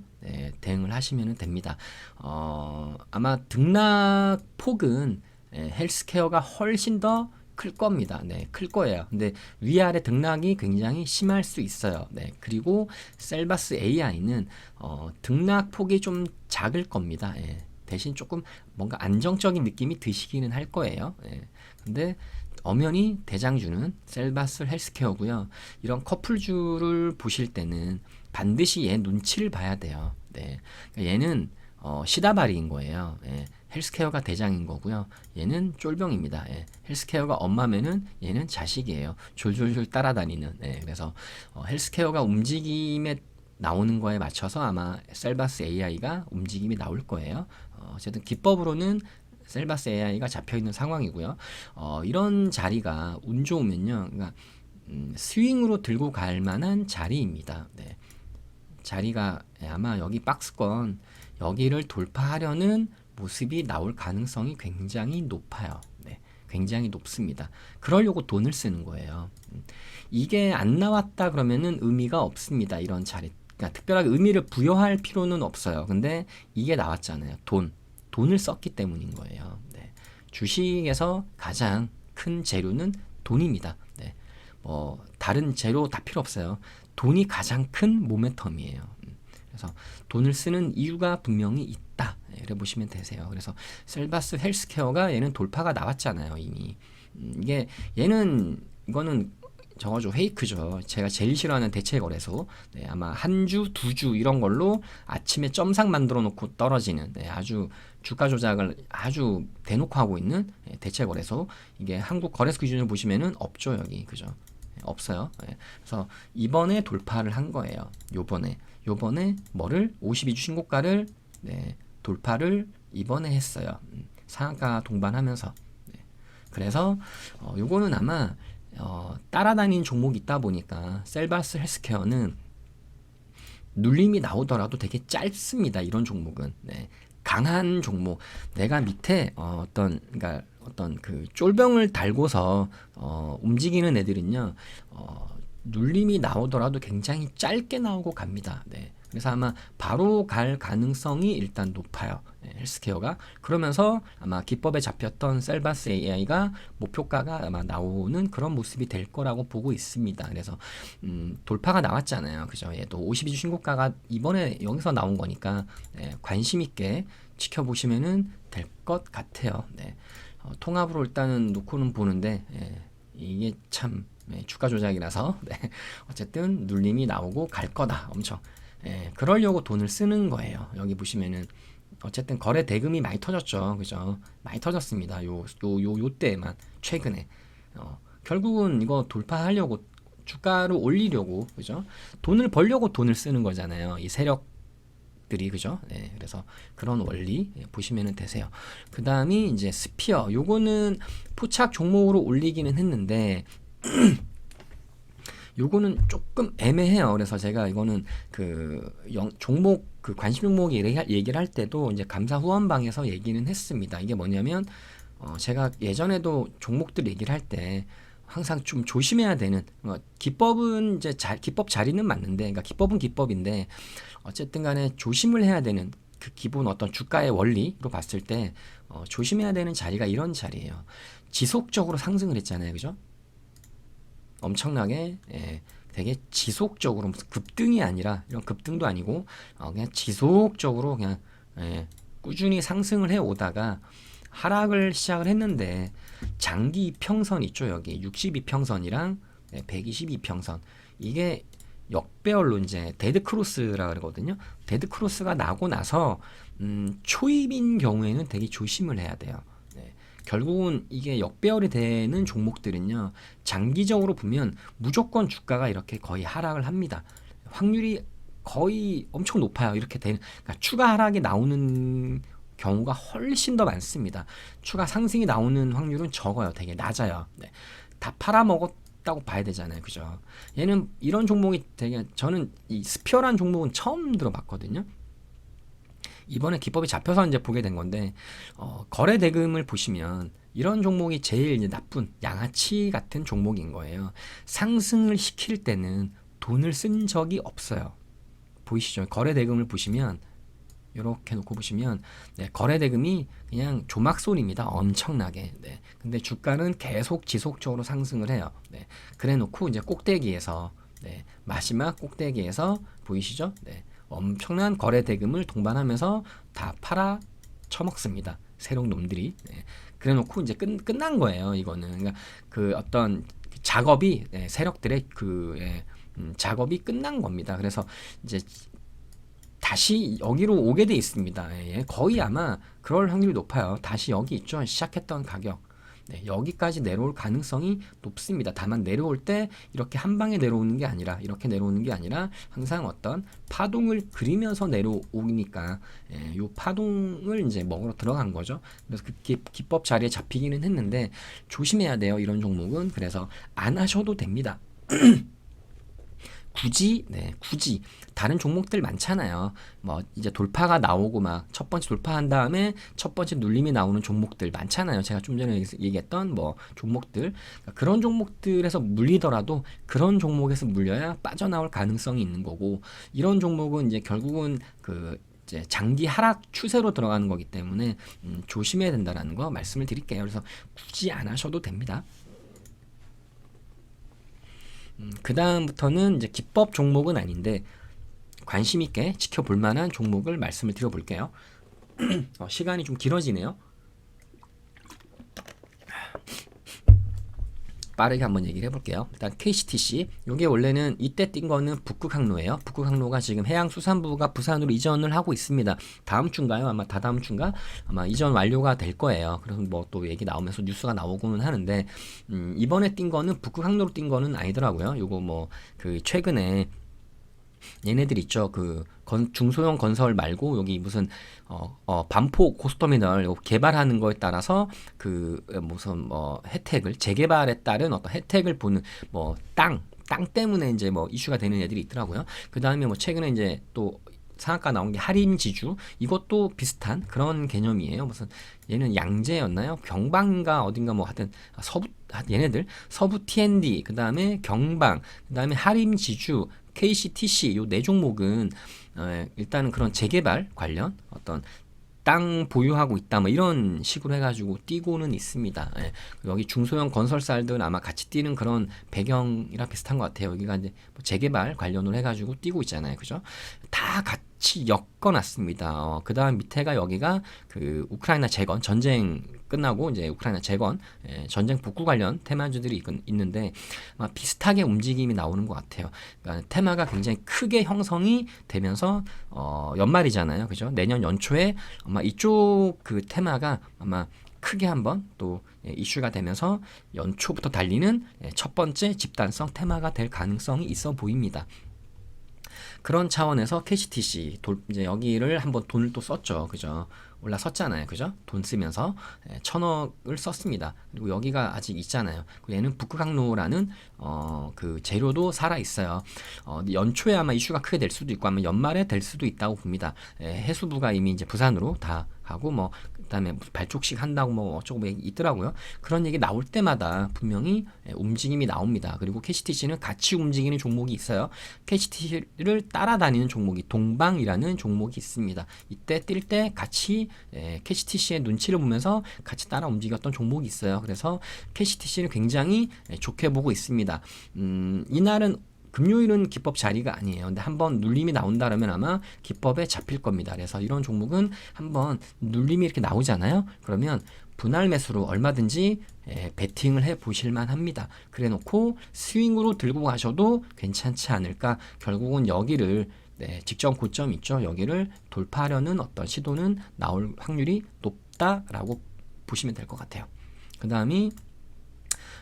대응을 하시면 됩니다. 아마 등락 폭은 헬스케어가 훨씬 더 클 겁니다. 네, 클 거예요. 근데 위아래 등락이 굉장히 심할 수 있어요. 네, 그리고 셀바스 AI는 등락 폭이 좀 작을 겁니다. 대신 조금 뭔가 안정적인 느낌이 드시기는 할 거예요. 근데 엄연히 대장주는 셀바스 헬스케어고요. 이런 커플주를 보실 때는 반드시 얘 눈치를 봐야 돼요. 네, 그러니까 얘는 시다바리인 거예요. 헬스케어가 대장인 거고요. 얘는 쫄병입니다. 헬스케어가 엄마면은 얘는 자식이에요. 졸졸졸 따라다니는. 그래서 헬스케어가 움직임에 나오는 거에 맞춰서 아마 셀바스 AI가 움직임이 나올 거예요. 어쨌든 기법으로는 셀바스 AI가 잡혀 있는 상황이고요. 이런 자리가 운 좋으면요, 그러니까 스윙으로 들고 갈 만한 자리입니다. 네. 자리가 아마 여기 박스권 여기를 돌파하려는 모습이 나올 가능성이 굉장히 높아요. 네, 굉장히 높습니다. 그러려고 돈을 쓰는 거예요. 이게 안 나왔다 그러면은 의미가 없습니다. 이런 자리. 그러니까 특별하게 의미를 부여할 필요는 없어요. 근데 이게 나왔잖아요. 돈을 썼기 때문인 거예요. 네. 주식에서 가장 큰 재료는 돈입니다. 네. 다른 재료 다 필요 없어요. 돈이 가장 큰 모멘텀이에요. 그래서 돈을 쓰는 이유가 분명히 있다. 이래 보시면 되세요. 그래서 셀바스 헬스케어가 얘는 돌파가 나왔잖아요. 이미. 이거는 저거죠. 페이크죠. 제가 제일 싫어하는 대체 거래소. 네, 아마 한 주, 두 주 이런 걸로 아침에 점상 만들어 놓고 떨어지는 아주 주가 조작을 아주 대놓고 하고 있는 대체 거래소. 이게 한국 거래소 기준으로 보시면은 없죠, 여기. 그죠? 없어요. 그래서 이번에 돌파를 한 거예요. 요번에 뭐를 52주 신고가를 돌파를 이번에 했어요. 상한가 동반하면서. 그래서 요거는 아마 따라다니는 종목이 있다 보니까 셀바스 헬스케어는 눌림이 나오더라도 되게 짧습니다. 이런 종목은. 강한 종목. 내가 밑에 그러니까 어떤 그 쫄병을 달고서 움직이는 애들은요. 눌림이 나오더라도 굉장히 짧게 나오고 갑니다. 그래서 아마 바로 갈 가능성이 일단 높아요. 헬스케어가. 그러면서 아마 기법에 잡혔던 셀바스 AI가 목표가가 아마 나오는 그런 모습이 될 거라고 보고 있습니다. 그래서 돌파가 나왔잖아요. 그죠? 얘도 52주 신고가가 이번에 여기서 나온 거니까 관심 있게 지켜보시면은 될 것 같아요. 통합으로 일단은 놓고는 보는데 이게 참 주가 조작이라서 어쨌든 눌림이 나오고 갈 거다. 엄청. 그러려고 돈을 쓰는 거예요. 여기 보시면은 어쨌든 거래 대금이 많이 터졌죠. 그죠? 많이 터졌습니다. 요 때만 최근에. 결국은 이거 돌파하려고 주가를 올리려고, 그죠? 돈을 벌려고 돈을 쓰는 거잖아요. 이 세력들이, 그죠? 그래서 그런 원리 보시면 되세요. 그 다음이 이제 스피어. 요거는 포착 종목으로 올리기는 했는데 요거는 조금 애매해요. 그래서 제가 이거는 종목 관심 종목 얘기를 할 때도 이제 감사 후원방에서 얘기는 했습니다. 이게 뭐냐면 제가 예전에도 종목들 얘기를 할 때 항상 좀 조심해야 되는 기법은 이제 기법 자리는 맞는데, 그러니까 기법은 기법인데 어쨌든 간에 조심을 해야 되는 그 기본 어떤 주가의 원리로 봤을 때 조심해야 되는 자리가 이런 자리예요. 지속적으로 상승을 했잖아요, 그죠? 엄청나게 되게 지속적으로 무슨 급등이 아니라 이런 급등도 아니고 그냥 지속적으로 그냥 꾸준히 상승을 해 오다가 하락을 시작을 했는데 장기 이평선 있죠. 여기 62평선이랑 122평선 이게 역배열로 이제 데드크로스라 그러거든요. 데드크로스가 나고 나서 초입인 경우에는 되게 조심을 해야 돼요. 결국은 이게 역배열이 되는 종목들은요, 장기적으로 보면 무조건 주가가 이렇게 거의 하락을 합니다. 확률이 거의 엄청 높아요. 이렇게 되는, 그러니까 추가 하락이 나오는 경우가 훨씬 더 많습니다. 추가 상승이 나오는 확률은 적어요. 되게 낮아요. 네. 다 팔아먹었다고 봐야 되잖아요. 그죠? 얘는 이런 종목이 되게, 저는 이 스피어라는 종목은 처음 들어봤거든요. 이번에 기법이 잡혀서 이제 보게 된 건데, 거래 대금을 보시면 이런 종목이 제일 이제 나쁜 양아치 같은 종목인 거예요. 상승을 시킬 때는 돈을 쓴 적이 없어요. 보이시죠? 거래 대금을 보시면 이렇게 놓고 보시면, 네, 거래 대금이 그냥 조막소리입니다. 엄청나게. 네. 근데 주가는 계속 지속적으로 상승을 해요. 네. 그래 놓고 이제 꼭대기에서, 네, 마지막 꼭대기에서 보이시죠? 네. 엄청난 거래 대금을 동반하면서 다 팔아 처먹습니다. 새로운 놈들이. 네. 그래 놓고 이제 끝난 거예요. 이거는. 그러니까 그 어떤 작업이, 네, 세력들의 그, 예, 작업이 끝난 겁니다. 그래서 이제 다시 여기로 오게 돼 있습니다. 예, 거의 아마 그럴 확률이 높아요. 다시 여기 있죠. 시작했던 가격. 네, 여기까지 내려올 가능성이 높습니다. 다만 내려올 때 이렇게 한 방에 내려오는 게 아니라, 이렇게 내려오는 게 아니라 항상 어떤 파동을 그리면서 내려오니까, 예, 요 파동을 이제 먹으러 들어간 거죠. 그래서 그 기법 자리에 잡히기는 했는데 조심해야 돼요. 이런 종목은. 그래서 안 하셔도 됩니다. 굳이 다른 종목들 많잖아요. 뭐 이제 돌파가 나오고 막 첫 번째 돌파한 다음에 첫 번째 눌림이 나오는 종목들 많잖아요. 제가 좀 전에 얘기했던 뭐 종목들, 그러니까 그런 종목들에서 물리더라도 그런 종목에서 물려야 빠져나올 가능성이 있는 거고, 이런 종목은 이제 결국은 그 이제 장기 하락 추세로 들어가는 거기 때문에 조심해야 된다라는 거 말씀을 드릴게요. 그래서 굳이 안 하셔도 됩니다. 그 다음부터는 이제 기법 종목은 아닌데 관심 있게 지켜볼 만한 종목을 말씀을 드려볼게요. 시간이 좀 길어지네요. 빠르게 한번 얘기를 해볼게요. 일단 KCTC, 이게 원래는 이때 뛴 거는 북극항로예요. 북극항로가 지금 해양수산부가 부산으로 이전을 하고 있습니다. 다음 주인가요? 아마 다다음 주인가? 아마 이전 완료가 될 거예요. 그래서 뭐 또 얘기 나오면서 뉴스가 나오고는 하는데, 이번에 뛴 거는 북극항로로 뛴 거는 아니더라고요. 요거 뭐 그 최근에 얘네들 있죠. 그 중소형 건설 말고 여기 무슨 반포 고속터미널 개발하는 거에 따라서 그 무슨 뭐 혜택을, 재개발에 따른 어떤 혜택을 보는 뭐 땅 때문에 이제 뭐 이슈가 되는 애들이 있더라고요. 그 다음에 뭐 최근에 이제 또 상한가 나온 게 할인지주, 이것도 비슷한 그런 개념이에요. 무슨 얘는 양재였나요? 경방인가 어딘가 뭐 하여튼 서부, 얘네들 서부 T&D, 그 다음에 경방, 그 다음에 할인지주, KCTC, 요 네 종목은 일단은 그런 재개발 관련 어떤 땅 보유하고 있다 뭐 이런 식으로 해가지고 뛰고는 있습니다. 예. 여기 중소형 건설사들 아마 같이 뛰는 그런 배경이랑 비슷한 것 같아요. 여기가 이제 뭐 재개발 관련으로 해가지고 뛰고 있잖아요. 그죠? 다 같이 엮어놨습니다. 그 다음 밑에가 여기가 그 우크라이나 재건, 전쟁 끝나고 이제 우크라이나 재건, 전쟁 복구 관련 테마주들이 있는데 아마 비슷하게 움직임이 나오는 것 같아요. 그러니까 테마가 굉장히 크게 형성이 되면서 연말이잖아요. 그죠? 내년 연초에 아마 이쪽 그 테마가 아마 크게 한번 또 이슈가 되면서 연초부터 달리는 첫 번째 집단성 테마가 될 가능성이 있어 보입니다. 그런 차원에서 KCTC 이제 여기를 한번 돈을 또 썼죠. 그죠? 올라섰잖아요. 그죠? 돈 쓰면서 1,000억을 썼습니다. 그리고 여기가 아직 있잖아요. 얘는 북극항로라는 그 재료도 살아 있어요. 연초에 아마 이슈가 크게 될 수도 있고 아마 연말에 될 수도 있다고 봅니다. 해수부가 이미 이제 부산으로 다 하고 뭐 그다음에 발족식 한다고 뭐 어쩌고 있더라고요. 그런 얘기 나올 때마다 분명히 움직임이 나옵니다. 그리고 KCTC는 같이 움직이는 종목이 있어요. KCTC를 따라다니는 종목이 동방이라는 종목이 있습니다. 이때 뛸 때 같이 KCTC의 눈치를 보면서 같이 따라 움직였던 종목이 있어요. 그래서 KCTC를 굉장히 좋게 보고 있습니다. 이날은 금요일은 기법 자리가 아니에요. 근데 한번 눌림이 나온다라면 아마 기법에 잡힐 겁니다. 그래서 이런 종목은 한번 눌림이 이렇게 나오잖아요. 그러면 분할 매수로 얼마든지 베팅을 해 보실만 합니다. 그래 놓고 스윙으로 들고 가셔도 괜찮지 않을까. 결국은 여기를 직전 고점 있죠. 여기를 돌파하려는 어떤 시도는 나올 확률이 높다라고 보시면 될 것 같아요. 그 다음이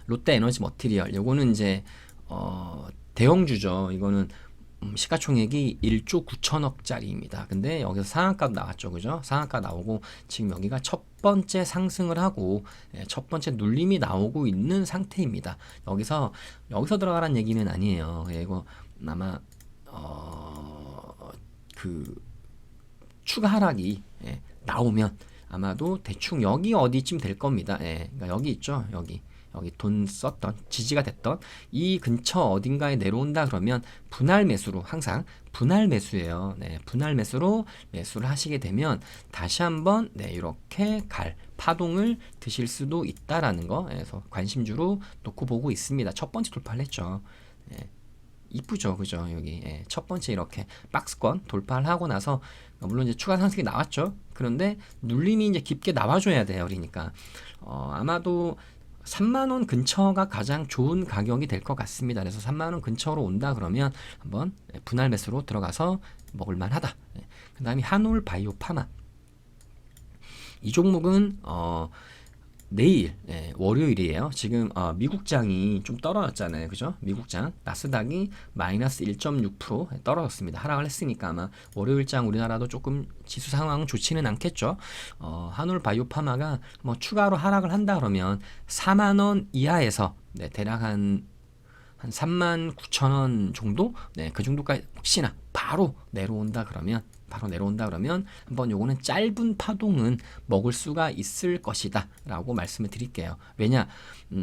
롯데에너지 머티리얼. 요거는 이제 대형주죠. 이거는 시가총액이 1조 9천억짜리입니다. 근데 여기서 상한가 나왔죠. 그죠? 상한가 나오고 지금 여기가 첫 번째 상승을 하고 첫 번째 눌림이 나오고 있는 상태입니다. 여기서 들어가란 얘기는 아니에요. 이거 아마 그 추가 하락이 나오면 아마도 대충 여기 어디쯤 될 겁니다. 그러니까 여기 있죠. 여기 돈 썼던 지지가 됐던 이 근처 어딘가에 내려온다 그러면 분할 매수로 항상 분할 매수예요. 분할 매수로 매수를 하시게 되면 다시 한번 이렇게 갈 파동을 드실 수도 있다라는 거. 그래서 관심주로 놓고 보고 있습니다. 첫 번째 돌파를 했죠. 이쁘죠, 그죠? 여기 첫 번째 이렇게 박스권 돌파를 하고 나서 물론 이제 추가 상승이 나왔죠. 그런데 눌림이 이제 깊게 나와줘야 돼요. 그러니까 아마도 3만 원 근처가 가장 좋은 가격이 될 것 같습니다. 그래서 3만 원 근처로 온다 그러면 한번 분할 매수로 들어가서 먹을만하다. 그 다음에 한올 바이오 파마. 이 종목은 내일 월요일이에요. 지금 미국장이 좀 떨어졌잖아요. 그죠? 미국장 나스닥이 마이너스 1.6% 떨어졌습니다. 하락을 했으니까 아마 월요일장 우리나라도 조금 지수 상황은 좋지는 않겠죠. 한올 바이오파마가 뭐 추가로 하락을 한다 그러면 4만 원 이하에서 대략 한 3만 9천 원 정도? 그 정도까지 혹시나 바로 내려온다 그러면 한번 요거는 짧은 파동은 먹을 수가 있을 것이다 라고 말씀을 드릴게요. 왜냐?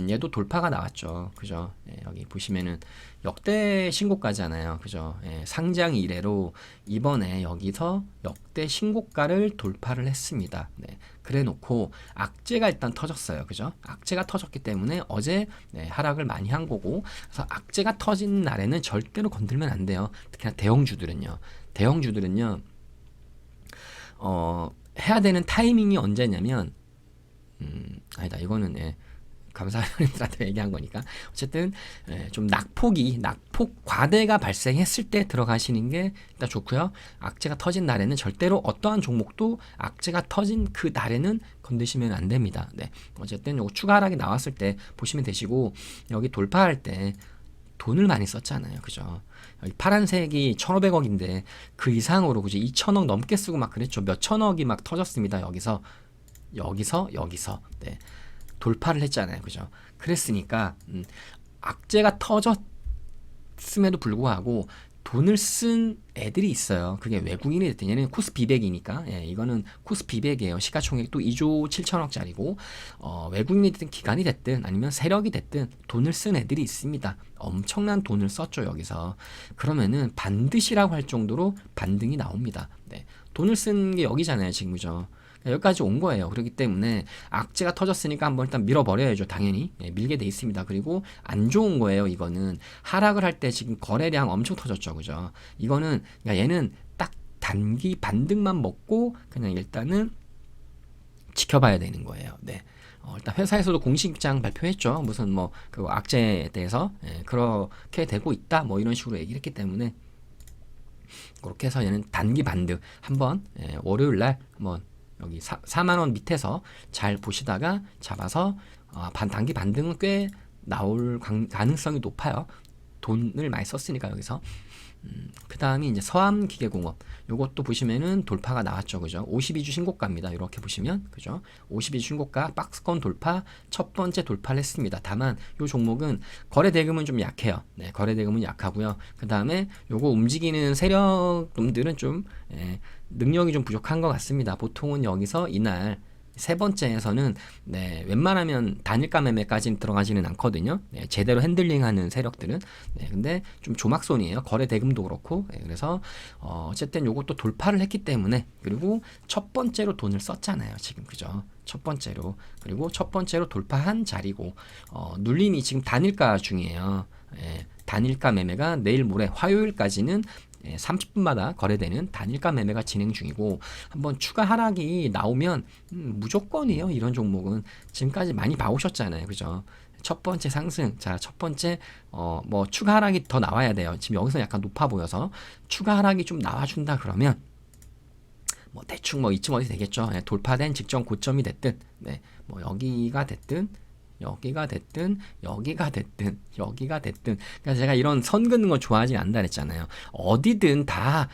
얘도 돌파가 나왔죠. 그죠? 여기 보시면은 역대 신고가잖아요. 그죠? 상장 이래로 이번에 여기서 역대 신고가를 돌파를 했습니다. 그래 놓고 악재가 일단 터졌어요. 그죠? 악재가 터졌기 때문에 어제 하락을 많이 한 거고, 그래서 악재가 터진 날에는 절대로 건들면 안 돼요. 특히나 대형주들은요. 해야 되는 타이밍이 언제냐면, 아니다, 이거는, 감사원님들한테 얘기한 거니까. 어쨌든, 좀 낙폭 과대가 발생했을 때 들어가시는 게 일단 좋고요. 악재가 터진 날에는 절대로 어떠한 종목도 악재가 터진 그 날에는 건드시면 안 됩니다. 어쨌든 요거 추가 하락이 나왔을 때 보시면 되시고, 여기 돌파할 때 돈을 많이 썼잖아요. 그죠? 여기 파란색이 1,500억인데 그 이상으로 그죠? 2,000억 넘게 쓰고 막 그랬죠. 몇 천억이 막 터졌습니다. 여기서 돌파를 했잖아요. 그죠? 그랬으니까 악재가 터졌음에도 불구하고 돈을 쓴 애들이 있어요. 그게 외국인이 됐든 얘는 코스피 200이니까 이거는 코스피 200이에요. 시가총액 또 2조 7천억짜리고 외국인이 됐든 기관이 됐든 아니면 세력이 됐든 돈을 쓴 애들이 있습니다. 엄청난 돈을 썼죠. 여기서. 그러면은 반드시라고 할 정도로 반등이 나옵니다. 돈을 쓴 게 여기잖아요. 지금 그죠? 여기까지 온 거예요. 그렇기 때문에 악재가 터졌으니까 한번 일단 밀어버려야죠. 당연히 밀게 돼 있습니다. 그리고 안 좋은 거예요. 이거는 하락을 할 때 지금 거래량 엄청 터졌죠. 그죠? 이거는 그러니까 얘는 딱 단기 반등만 먹고 그냥 일단은 지켜봐야 되는 거예요. 일단 회사에서도 공식 입장 발표했죠. 무슨 뭐 그 악재에 대해서 그렇게 되고 있다. 뭐 이런 식으로 얘기를 했기 때문에 그렇게 해서 얘는 단기 반등 한번 월요일 날 한번 여기 4만 원 밑에서 잘 보시다가 잡아서 단기 반등은 꽤 나올 가능성이 높아요. 돈을 많이 썼으니까 여기서. 그 다음이 이제 서암기계공업. 요것도 보시면은 돌파가 나왔죠. 그죠? 52주 신고가입니다. 이렇게 보시면. 그죠? 52주 신고가 박스권 돌파, 첫 번째 돌파를 했습니다. 다만, 요 종목은 거래 대금은 좀 약해요. 거래 대금은 약하고요. 그 다음에 요거 움직이는 세력놈들은 좀, 능력이 좀 부족한 것 같습니다. 보통은 여기서 이날, 세 번째에서는 웬만하면 단일가 매매까지는 들어가지는 않거든요. 제대로 핸들링하는 세력들은. 근데 좀 조막손이에요. 거래 대금도 그렇고. 그래서 어쨌든 요것도 돌파를 했기 때문에, 그리고 첫 번째로 돈을 썼잖아요. 지금 그죠? 첫 번째로. 그리고 첫 번째로 돌파한 자리고 눌림이 지금 단일가 중이에요. 단일가 매매가 내일 모레 화요일까지는 30분마다 거래되는 단일가 매매가 진행 중이고, 한번 추가 하락이 나오면 무조건이에요. 이런 종목은 지금까지 많이 봐오셨잖아요. 그죠? 첫 번째 상승, 자, 첫 번째 뭐 추가 하락이 더 나와야 돼요. 지금 여기서 약간 높아 보여서 추가 하락이 좀 나와준다 그러면 뭐 대충 뭐 이쯤 어디 되겠죠. 예, 돌파된 직전 고점이 됐든, 네, 뭐 여기가 됐든, 여기가 됐든, 여기가 됐든, 여기가 됐든. 그러니까 제가 이런 선 긋는 거 좋아하지 않는다 그랬잖아요. 어디든 다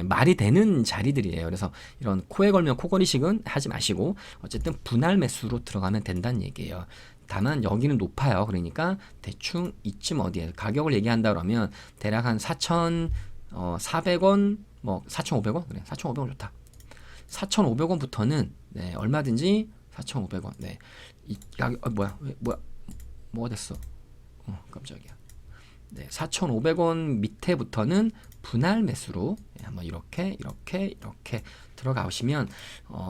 말이 되는 자리들이에요. 그래서 이런 코에 걸면 코걸이식은 하지 마시고 어쨌든 분할 매수로 들어가면 된다는 얘기예요. 다만 여기는 높아요. 그러니까 대충 이쯤 어디에 가격을 얘기한다 그러면 대략 한 4,400원, 뭐 4,500원? 그래, 4,500원 좋다. 4,500원부터는 네, 얼마든지 4,500원. 네. 뭐가 됐어? 깜짝이야. 네, 4,500원 밑에부터는 분할 매수로 한번 이렇게 들어가시면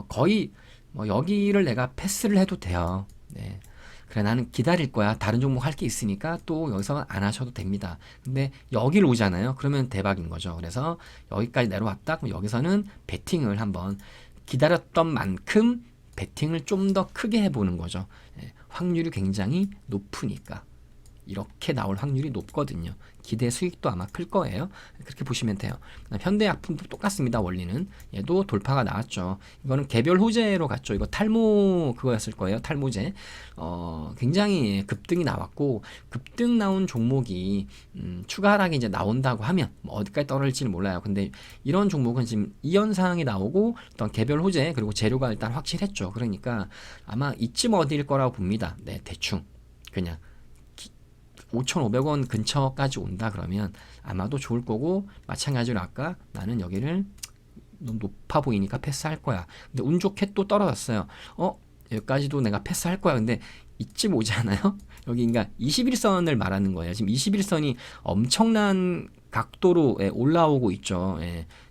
거의 뭐 여기를 내가 패스를 해도 돼요. 네. 그래 나는 기다릴 거야. 다른 종목 할 게 있으니까 또 여기서 안 하셔도 됩니다. 근데 여기를 오잖아요. 그러면 대박인 거죠. 그래서 여기까지 내려왔다. 그럼 여기서는 베팅을 한번 기다렸던 만큼 베팅을 좀 더 크게 해보는 거죠. 확률이 굉장히 높으니까. 이렇게 나올 확률이 높거든요. 기대 수익도 아마 클 거예요. 그렇게 보시면 돼요. 현대약품도 똑같습니다. 원리는 얘도 돌파가 나왔죠. 이거는 개별 호재로 갔죠. 이거 탈모 그거였을 거예요. 탈모제. 굉장히 급등이 나왔고 급등 나온 종목이 추가 하락이 이제 나온다고 하면 뭐 어디까지 떨어질지는 몰라요. 근데 이런 종목은 지금 이 현상이 나오고 어떤 개별 호재 그리고 재료가 일단 확실했죠. 그러니까 아마 이쯤 어디일 거라고 봅니다. 네, 대충 그냥 5,500원 근처까지 온다 그러면 아마도 좋을 거고 마찬가지로 아까 나는 여기를 너무 높아 보이니까 패스할 거야. 근데 운 좋게 또 떨어졌어요. 여기까지도 내가 패스할 거야. 근데 이쯤 오지 않아요? 여기 그러니까 21선을 말하는 거예요. 지금 21선이 엄청난 각도로 올라오고 있죠.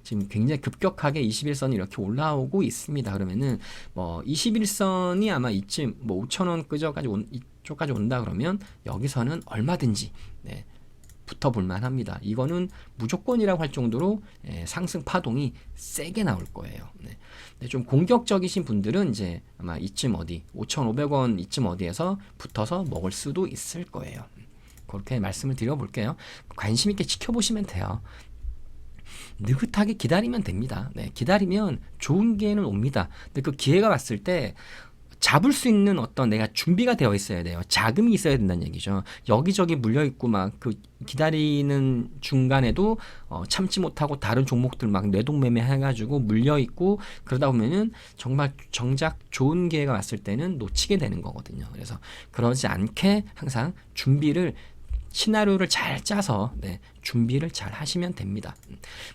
지금 굉장히 급격하게 21선이 이렇게 올라오고 있습니다. 그러면은 뭐 21선이 아마 이쯤 뭐 5,000원 끄저까지 이쪽까지 온다 그러면 여기서는 얼마든지 붙어볼 만합니다. 이거는 무조건이라고 할 정도로 상승 파동이 세게 나올 거예요. 근데 좀 공격적이신 분들은 이제 아마 이쯤 어디 5,500원 이쯤 어디에서 붙어서 먹을 수도 있을 거예요. 그렇게 말씀을 드려볼게요. 관심 있게 지켜보시면 돼요. 느긋하게 기다리면 됩니다. 기다리면 좋은 기회는 옵니다. 근데 그 기회가 왔을 때 잡을 수 있는 어떤 내가 준비가 되어 있어야 돼요. 자금이 있어야 된다는 얘기죠. 여기저기 물려있고 막 그 기다리는 중간에도 참지 못하고 다른 종목들 막 뇌동매매 해가지고 물려있고 그러다 보면은 정말 정작 좋은 기회가 왔을 때는 놓치게 되는 거거든요. 그래서 그러지 않게 항상 준비를 시나리오를 잘 짜서 준비를 잘 하시면 됩니다.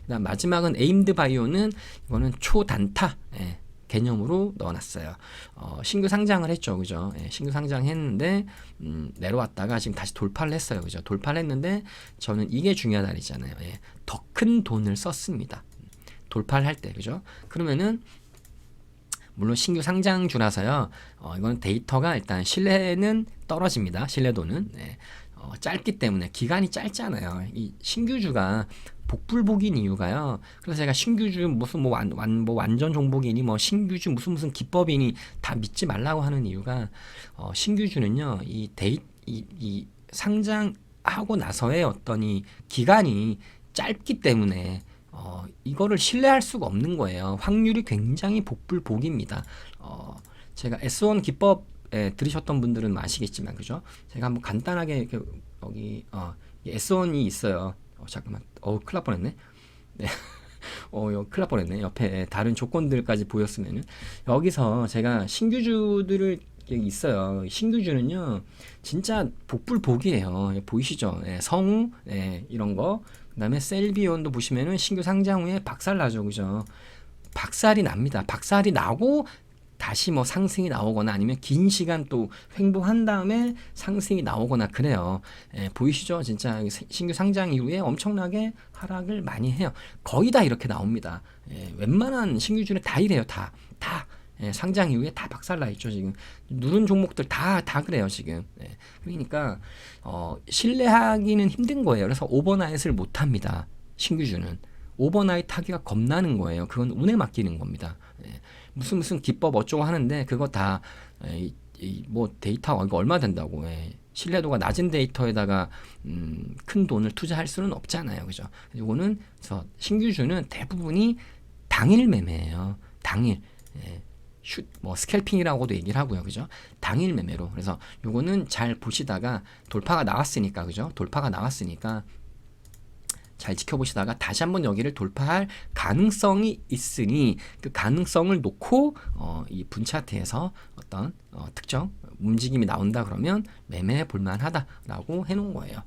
그다음 마지막은 에임드 바이오는 이거는 초단타 개념으로 넣어놨어요. 신규 상장을 했죠, 그죠? 신규 상장했는데 내려왔다가 지금 다시 돌파를 했어요, 그죠? 돌파를 했는데 저는 이게 중요하다 그랬잖아요. 더 큰 돈을 썼습니다. 돌파를 할 때, 그죠? 그러면은 물론 신규 상장주라서요. 이건 데이터가 일단 신뢰는 떨어집니다. 신뢰도는 짧기 때문에 기간이 짧잖아요. 이 신규주가 복불복인 이유가요. 그래서 제가 신규주 무슨 뭐 완전 종복이니 뭐 신규주 무슨 기법이니 다 믿지 말라고 하는 이유가 신규주는요. 이 상장하고 나서의 어떤 이 기간이 짧기 때문에 이거를 신뢰할 수가 없는 거예요. 확률이 굉장히 복불복입니다. 제가 S1 기법 들으셨던 분들은 아시겠지만 그죠? 제가 한번 간단하게 이렇게 여기 S1이 있어요. 잠깐만. 큰일 날 뻔했네. 네. 큰일 날 뻔했네. 옆에 다른 조건들까지 보였으면은 여기서 제가 신규주들을 있어요. 신규주는요. 진짜 복불복이에요. 보이시죠? 성우 이런 거. 그다음에 셀비온도 보시면은 신규 상장 후에 박살 나죠. 그죠? 박살이 납니다. 박살이 나고 다시 뭐 상승이 나오거나 아니면 긴 시간 또 횡보한 다음에 상승이 나오거나 그래요. 보이시죠? 진짜 신규 상장 이후에 엄청나게 하락을 많이 해요. 거의 다 이렇게 나옵니다. 웬만한 신규주는 다 이래요. 다 상장 이후에 다 박살나 있죠. 지금 누른 종목들 다 그래요. 지금. 그러니까 신뢰하기는 힘든 거예요. 그래서 오버나잇을 못 합니다. 신규주는. 오버나잇 하기가 겁나는 거예요. 그건 운에 맡기는 겁니다. 무슨 기법 어쩌고 하는데 그거 다 뭐 데이터 이거 얼마 된다고 신뢰도가 낮은 데이터에다가 큰 돈을 투자할 수는 없잖아요, 그죠? 이거는 신규주는 대부분이 당일 매매예요. 당일 뭐 스캘핑이라고도 얘기를 하고요, 그죠? 당일 매매로. 그래서 요거는 잘 보시다가 돌파가 나왔으니까, 그죠? 돌파가 나왔으니까 잘 지켜보시다가 다시 한번 여기를 돌파할 가능성이 있으니 그 가능성을 놓고 이 분차트에서 어떤 특정 움직임이 나온다 그러면 매매해 볼만하다라고 해놓은 거예요.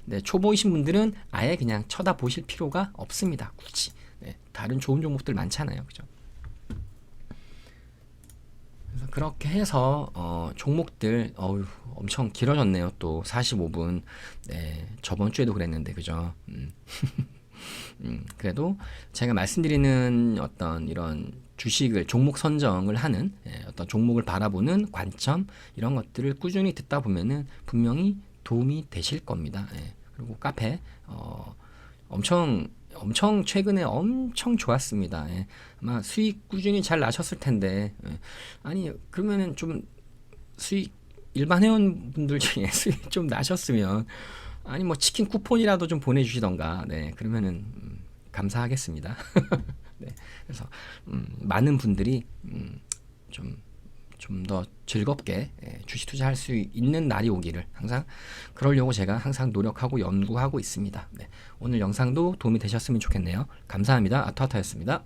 네, 초보이신 분들은 아예 그냥 쳐다보실 필요가 없습니다. 굳이. 네, 다른 좋은 종목들 많잖아요, 그죠? 그래서 그렇게 해서 종목들 엄청 길어졌네요. 또 45분. 네, 저번 주에도 그랬는데 그죠? 그래도 제가 말씀드리는 어떤 이런 주식을 종목 선정을 하는 어떤 종목을 바라보는 관점 이런 것들을 꾸준히 듣다 보면은 분명히 도움이 되실 겁니다. 그리고 카페 엄청 최근에 엄청 좋았습니다. 아마 수익 꾸준히 잘 나셨을 텐데 아니 그러면은 좀 수익 일반 회원분들 중에 수익 좀 나셨으면 아니 뭐 치킨 쿠폰이라도 좀 보내주시던가 네 그러면은 감사하겠습니다. 네 그래서 많은 분들이 좀 더 즐겁게 주식 투자할 수 있는 날이 오기를 항상 그러려고 제가 항상 노력하고 연구하고 있습니다. 네, 오늘 영상도 도움이 되셨으면 좋겠네요. 감사합니다. 아토아토였습니다.